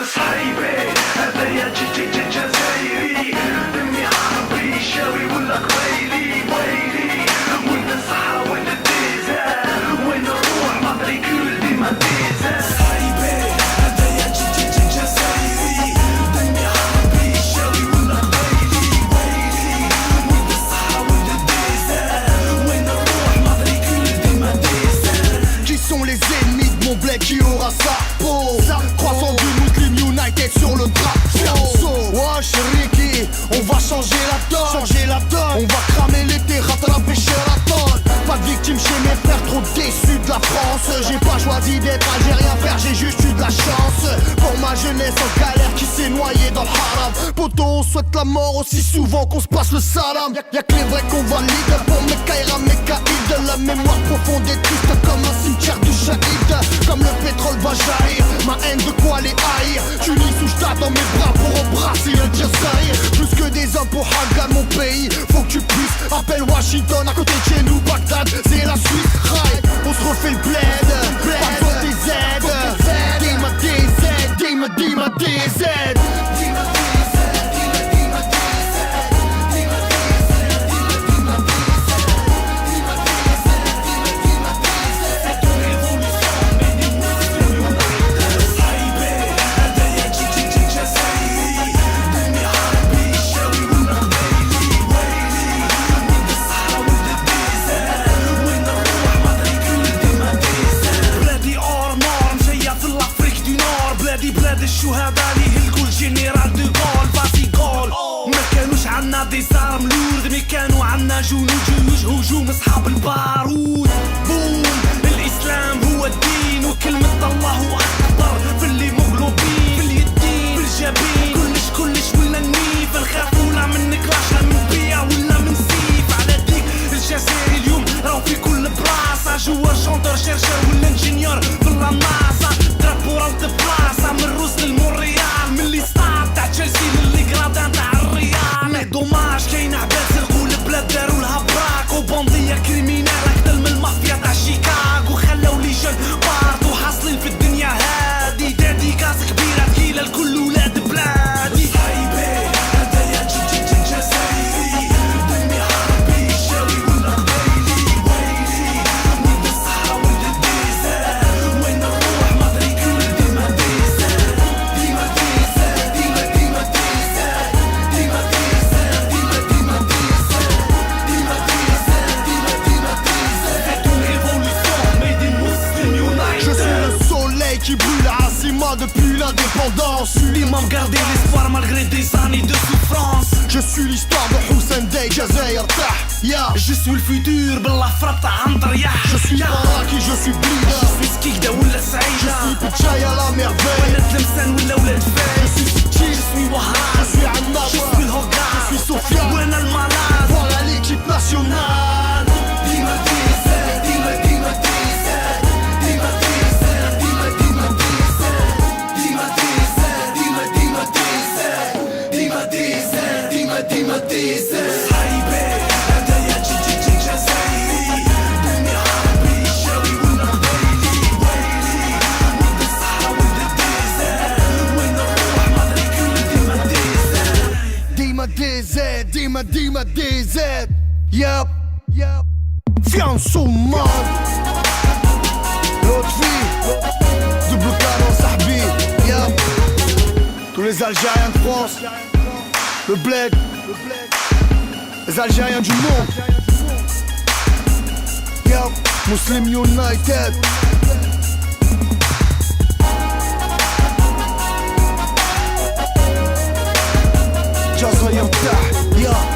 صحيبي هذا يا جزائري دمي عربي شاوي ولا قبيلي ويلي وين الصحة وين الديزة وين الروح ماتريكول ديما ديزة صحيبي هذا يا جزائري دمي عربي شاوي ولا قبيلي ويلي وين الصحة وين الديزة وين الروح ماتريكول ديما ديزة. Qui sont les ennemis de mon bled qui aura sa peau? Croissant du Muslim United sur le drapeau. Wesh Ricky, on va changer la donne. On va cramer l'été, rattraper Sheraton. Pas de victime chez mes frères, trop déçus de la France. J'ai pas choisi d'être algérien frère, j'ai juste eu de la chance. Pour ma jeunesse en galère qui s'est noyée dans le haram. Poto, on souhaite la mort aussi souvent qu'on se passe le salam. Y'a que les vrais qu'on valide pour mes Kaira, mes Kaïd. La mémoire profonde et triste comme un cimetière du shahid. Comme le pétrole va jaillir, ma haine de quoi les haïr. J'unis sous j't'attends dans mes bras pour embrasser le Djazaïr. Plus que des hommes pour Hagan mon pays, faut que tu puisses. Appelle Washington, à côté de chez nous Bagdad, c'est la Suisse. Right, on se refait le bled, pas besoin des aides. Dis-moi des aides, dis-moi des aides. بلاد الشهداء ليه الكل جنرال دو غول باسي غول ما كانوش عنا دي زارم لورد مي كانوا عنا جنود جيوش هجوم اصحاب البارود بوم الاسلام هو الدين وكلمة الله اكبر في اللي مغلوبين في اليدين في الجبين كلش ولا النيف نخاف ولا من كلاش لا من بيع ولا من سيف على ديك الجزائر اليوم راهو في كل بلاصة جوا شونتر شيرشر ولا انجينيور في الناسا درابو راهو تبلاصة من روس للمونريال من لي ستار تاع تشيلسي للي كرادان تاع الريال مي دوماج كاين عباد سرقوا البلاد داروا لها براك وبوندية كريمينال اكثر من المافيا تاع شيكاغو خلاو لي جون بارتو حاصلين في الدنيا هادي ديديكاس كبيرة تقيلة لكل ولاد بلادي صحيبي هذا يا جزائري دمي عربي شاوي ولا قبيلي ويلي وين الصحة وين الديزة وين الروح ماتريكول ديما ديزة ديما ديزة ديما ديما ديزة ديما ديزة ديما ديما ديزة ديما ديزة ديما ديما ديزة C'est une révolution made in Muslim United. Je suis le soleil qui brûle à Asima depuis l'indépendance. L'imam gardait l'espoir malgré des années de souffrance. Je suis l'histoire de Hussein Dey, Jazair Tah, yeah. Je suis le futur بالله فرط عن ضريح. Je suis Baraki, je suis Blida. Je suis Skikda ولا Je سعيدة. suis Pichaya la merveille. وانا تلمسان ولا ولاد فاي. Je suis Sitchi, Je suis Wahab. je suis Annaba. Je suis الهوغان. Je suis Sofiane. وانا المالاد. Voilà l'équipe nationale. ديما ديزة ديما ديما ديزة ديما ديزة ديما ديما ديزة ديما ديزة ديما ديما ديزة ديما ديزة ديما ديما ديزة صحيبي هذا يا جزائري دمي عربي شاوي ولا قبيلي ويلي وين الصحة وين الديزة وين الروح ماتريكول ديما ديزة Dima DZ, Dima DZ. Yup, yup. Fianso man. L'autre fille. Double canon Sahbi. Yup. Tous les Algériens de France. Le bled. Les Algériens du monde. Yup. Muslim United. Jazair Tah, yeah.